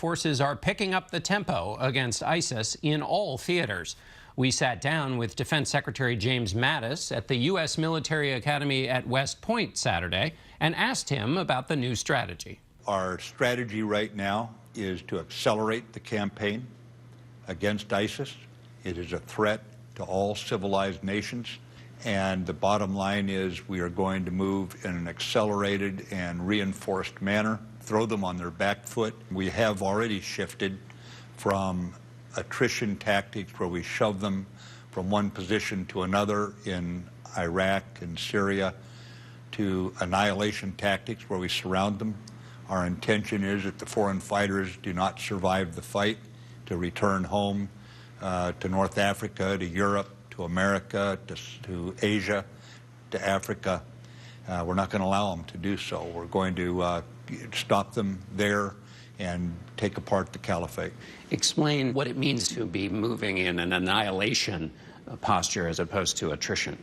forces are picking up the tempo against ISIS in all theaters. We sat down with Defense Secretary James Mattis at the U.S. Military Academy at West Point Saturday and asked him about the new strategy. Our strategy right now is to accelerate the campaign against ISIS. It is a threat to all civilized nations. And the bottom line is we are going to move in an accelerated and reinforced manner, throw them on their back foot. We have already shifted from attrition tactics where we shove them from one position to another in Iraq and Syria to annihilation tactics where we surround them. Our intention is that the foreign fighters do not survive the fight to return home to North Africa, to Europe, to America, to Asia, to Africa. We're not going to allow them to do so. We're going to stop them there and take apart the caliphate. Explain what it means to be moving in an annihilation posture as opposed to attrition.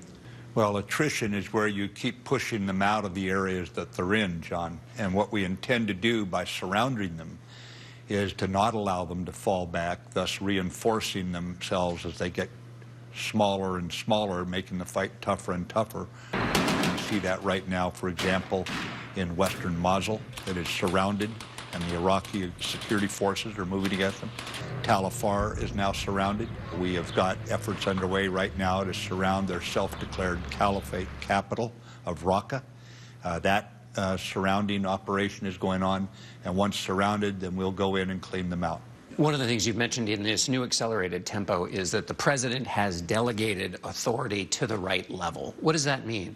Well, attrition is where you keep pushing them out of the areas that they're in, John. And what we intend to do by surrounding them is to not allow them to fall back, thus reinforcing themselves as they get smaller and smaller, making the fight tougher and tougher. You see that right now, for example, in western Mosul, that is surrounded, and the Iraqi security forces are moving against them. Tal Afar is now surrounded. We have got efforts underway right now to surround their self-declared caliphate capital of Raqqa. That surrounding operation is going on, and once surrounded, then we'll go in and clean them out. One of the things you've mentioned in this new accelerated tempo is that the president has delegated authority to the right level. What does that mean?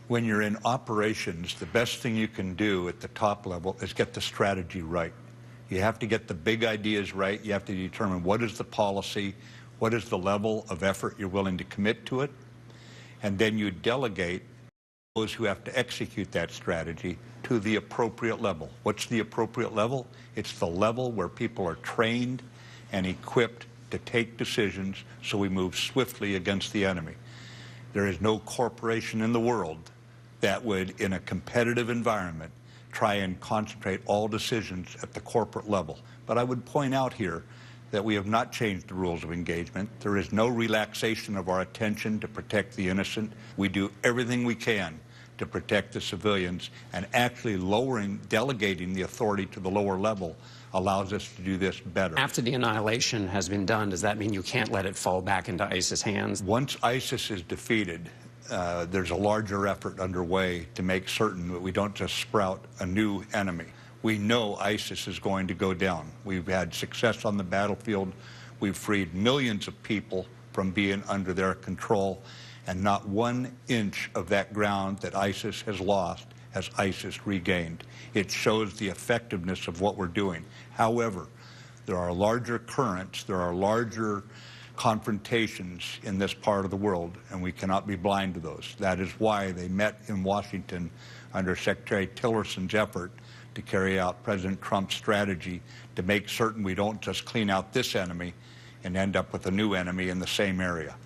When you're in operations, the best thing you can do at the top level is get the strategy right. You have to get the big ideas right. You have to determine what is the policy, what is the level of effort you're willing to commit to it, and then you delegate those who have to execute that strategy to the appropriate level. What's the appropriate level? It's the level where people are trained and equipped to take decisions so we move swiftly against the enemy. There is no corporation in the world that would, in a competitive environment, try and concentrate all decisions at the corporate level. But I would point out here that we have not changed the rules of engagement. There is no relaxation of our attention to protect the innocent. We do everything we can to protect the civilians, and actually delegating the authority to the lower level allows us to do this better. After the annihilation has been done, does that mean you can't let it fall back into ISIS hands? Once ISIS is defeated, there's a larger effort underway to make certain that we don't just sprout a new enemy. We know ISIS is going to go down. We've had success on the battlefield. We've freed millions of people from being under their control, and not 1 inch of that ground that ISIS has lost has ISIS regained. It shows the effectiveness of what we're doing. However, there are larger currents, there are larger confrontations in this part of the world, and we cannot be blind to those. That is why they met in Washington under Secretary Tillerson's effort to carry out President Trump's strategy to make certain we don't just clean out this enemy and end up with a new enemy in the same area.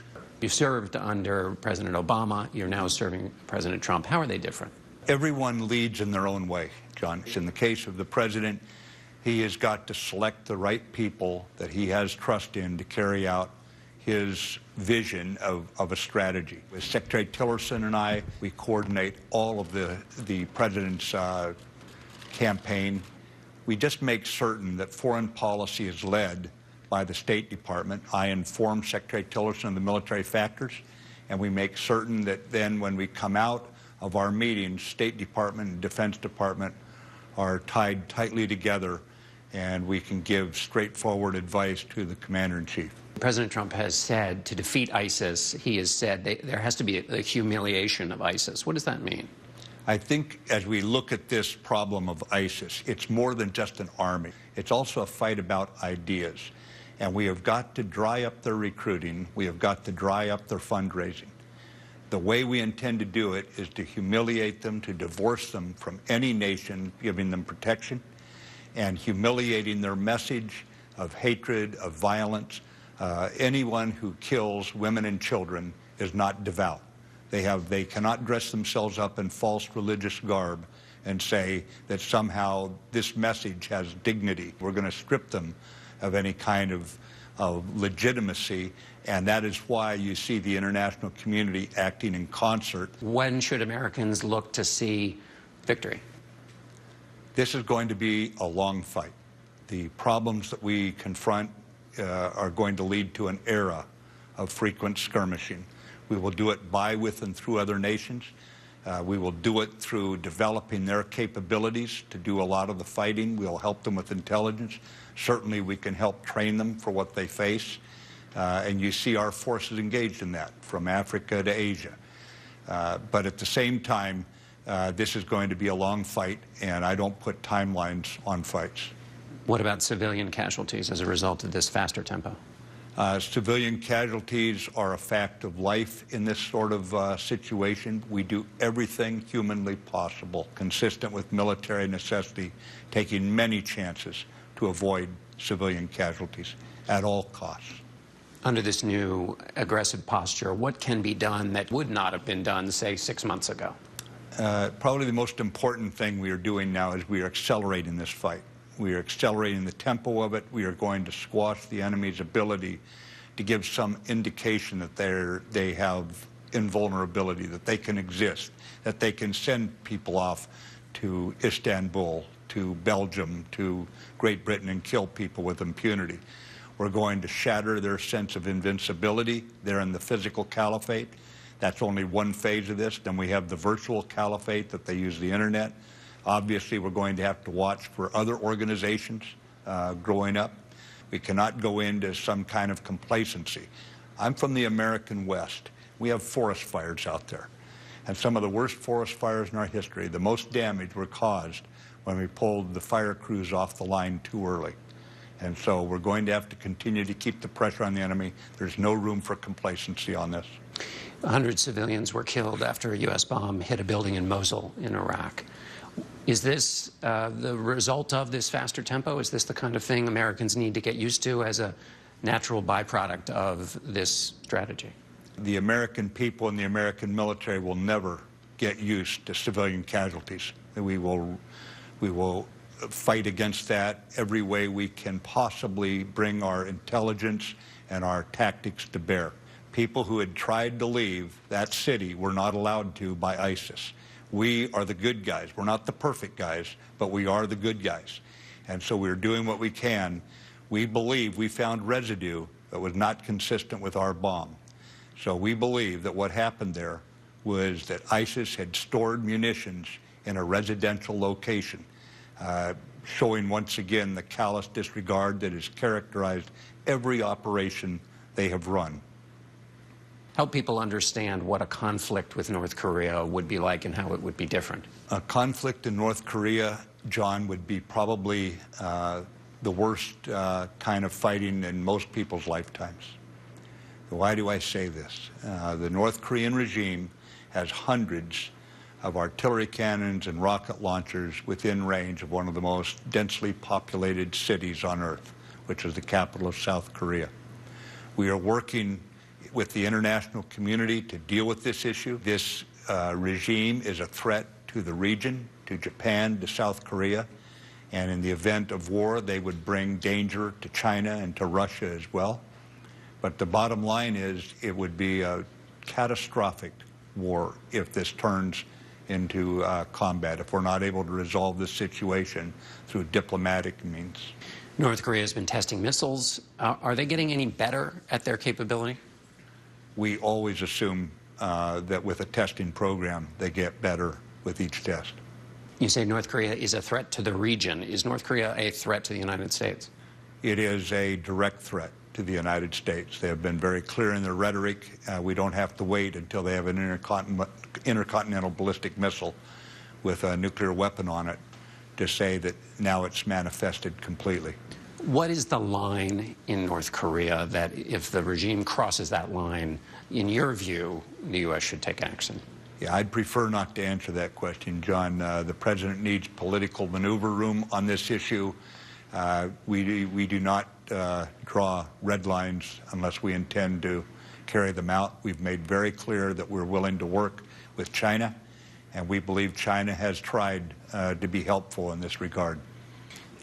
You served under President Obama. You're now serving President Trump. How are they different? Everyone leads in their own way, John. In the case of the president, he has got to select the right people that he has trust in to carry out his vision of a strategy. With Secretary Tillerson and I, we coordinate all of the president's campaign. We just make certain that foreign policy is led by the State Department. I inform Secretary Tillerson of the military factors, and we make certain that then when we come out of our meetings, State Department and Defense Department are tied tightly together, and we can give straightforward advice to the Commander-in-Chief. President Trump has said to defeat ISIS, he has said there has to be a humiliation of ISIS. What does that mean? I think as we look at this problem of ISIS, it's more than just an army. It's also a fight about ideas. And we have got to dry up their recruiting. We have got to dry up their fundraising. The way we intend to do it is to humiliate them, to divorce them from any nation giving them protection, and humiliating their message of hatred, of violence. Anyone who kills women and children is not devout. They cannot dress themselves up in false religious garb and say that somehow this message has dignity. We're going to strip them of any kind of legitimacy, and that is why you see the international community acting in concert. When should Americans look to see victory? This is going to be a long fight. The problems that we confront are going to lead to an era of frequent skirmishing. We will do it by, with, and through other nations. We will do it through developing their capabilities to do a lot of the fighting. We'll help them with intelligence. Certainly we can help train them for what they face. And you see our forces engaged in that, from Africa to Asia. But at the same time, this is going to be a long fight, and I don't put timelines on fights. What about civilian casualties as a result of this faster tempo? Civilian casualties are a fact of life in this sort of situation. We do everything humanly possible, consistent with military necessity, taking many chances to avoid civilian casualties at all costs. Under this new aggressive posture, what can be done that would not have been done, say, 6 months ago? Probably the most important thing we are doing now is we are accelerating this fight. We are accelerating the tempo of it. We are going to squash the enemy's ability to give some indication that they have invulnerability, that they can exist, that they can send people off to Istanbul, to Belgium, to Great Britain and kill people with impunity. We're going to shatter their sense of invincibility. They're in the physical caliphate. That's only one phase of this. Then we have the virtual caliphate, that they use the internet. Obviously, we're going to have to watch for other organizations growing up. We cannot go into some kind of complacency. I'm from the American West. We have forest fires out there. And some of the worst forest fires in our history, the most damage, were caused when we pulled the fire crews off the line too early. And so we're going to have to continue to keep the pressure on the enemy. There's no room for complacency on this. 100 civilians were killed after a U.S. bomb hit a building in Mosul in Iraq. Is this the result of this faster tempo? Is this the kind of thing Americans need to get used to as a natural byproduct of this strategy? The American people and the American military will never get used to civilian casualties. We will fight against that every way we can possibly bring our intelligence and our tactics to bear. People who had tried to leave that city were not allowed to by ISIS. We are the good guys. We're not the perfect guys, but we are the good guys. And so we're doing what we can. We believe we found residue that was not consistent with our bomb. So we believe that what happened there was that ISIS had stored munitions in a residential location, showing once again the callous disregard that has characterized every operation they have run. Help people understand what a conflict with North Korea would be like and how it would be different. A conflict in North Korea, John, would be probably the worst kind of fighting in most people's lifetimes. Why do I say this? The North Korean regime has hundreds of artillery cannons and rocket launchers within range of one of the most densely populated cities on Earth, which is the capital of South Korea. We are working with the international community to deal with this issue. This regime is a threat to the region, to Japan, to South Korea, and in the event of war, they would bring danger to China and to Russia as well. But the bottom line is it would be a catastrophic war if this turns into combat, if we're not able to resolve this situation through diplomatic means. North Korea has been testing missiles. Are they getting any better at their capability? We always assume that with a testing program, they get better with each test. You say North Korea is a threat to the region. Is North Korea a threat to the United States? It is a direct threat to the United States. They have been very clear in their rhetoric. We don't have to wait until they have an intercontinental ballistic missile with a nuclear weapon on it to say that now it's manifested completely. What is the line in North Korea that if the regime crosses that line, in your view, the U.S. should take action? Yeah, I'd prefer not to answer that question, John. The president needs political maneuver room on this issue. We do not draw red lines unless we intend to carry them out. We've made very clear that we're willing to work with China and we believe China has tried to be helpful in this regard.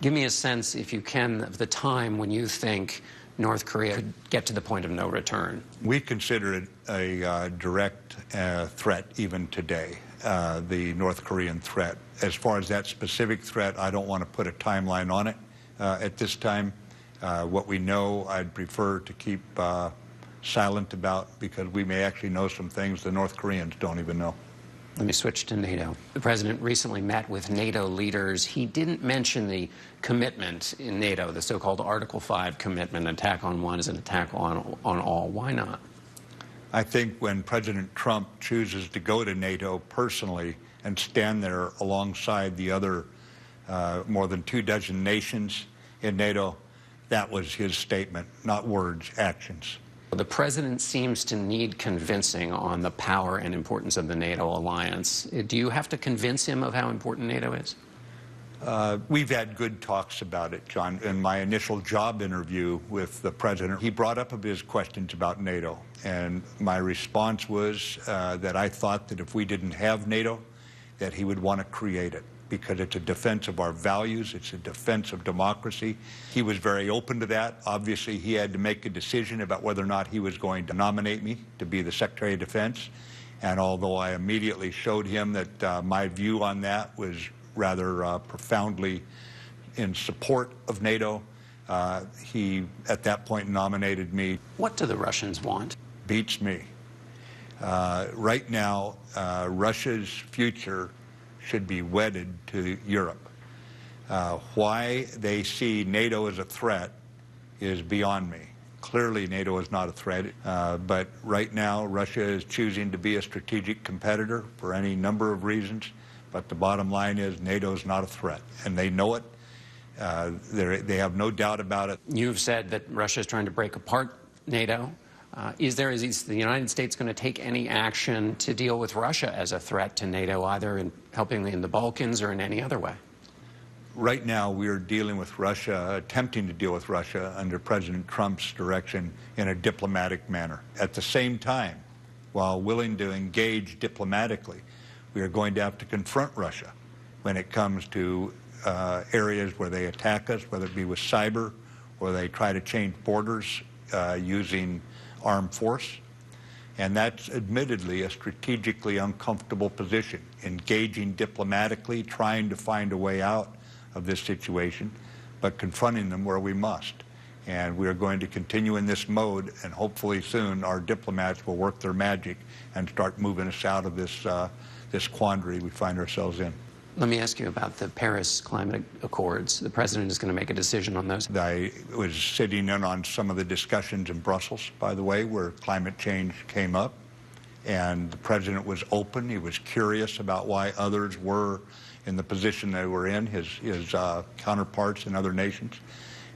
Give me a sense, if you can, of the time when you think North Korea could get to the point of no return. We consider it a direct threat even today, the North Korean threat. As far as that specific threat, I don't want to put a timeline on it at this time. What we know, I'd prefer to keep silent about, because we may actually know some things the North Koreans don't even know. Let me switch to NATO. The president recently met with NATO leaders. He didn't mention the commitment in NATO, the so-called Article 5 commitment. Attack on one is an attack on all. Why not? I think when President Trump chooses to go to NATO personally and stand there alongside the other more than 24 nations in NATO, that was his statement, not words, actions. The president seems to need convincing on the power and importance of the NATO alliance. Do you have to convince him of how important NATO is? We've had good talks about it, John. In my initial job interview with the president, he brought up his questions about NATO, and my response was that I thought that if we didn't have NATO, that he would want to create it, because it's a defense of our values, it's a defense of democracy. He was very open to that. Obviously, he had to make a decision about whether or not he was going to nominate me to be the Secretary of Defense. And although I immediately showed him that my view on that was rather profoundly in support of NATO, he, at that point, nominated me. What do the Russians want? Beats me. Right now, Russia's future should be wedded to Europe. Why they see NATO as a threat is beyond me. Clearly, NATO is not a threat, but right now, Russia is choosing to be a strategic competitor for any number of reasons. But the bottom line is NATO is not a threat, and they know it. They have no doubt about it. You've said that Russia is trying to break apart NATO. Is the United States going to take any action to deal with Russia as a threat to NATO, either in helping in the Balkans or in any other way? Right now, we are dealing with Russia, attempting to deal with Russia under President Trump's direction in a diplomatic manner. At the same time, while willing to engage diplomatically, we are going to have to confront Russia when it comes to areas where they attack us, whether it be with cyber or they try to change borders using armed force. And that's admittedly a strategically uncomfortable position, engaging diplomatically, trying to find a way out of this situation, but confronting them where we must. And we are going to continue in this mode, and hopefully soon our diplomats will work their magic and start moving us out of this, this quandary we find ourselves in. Let me ask you about the Paris Climate Accords. The president is going to make a decision on those. I was sitting in on some of the discussions in Brussels, by the way, where climate change came up. And the president was open. He was curious about why others were in the position they were in, his counterparts in other nations.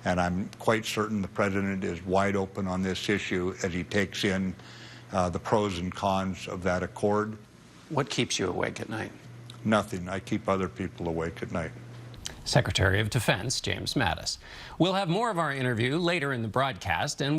And I'm quite certain the president is wide open on this issue as he takes in the pros and cons of that accord. What keeps you awake at night? Nothing. I keep other people awake at night. Secretary of Defense James Mattis. We'll have more of our interview later in the broadcast, and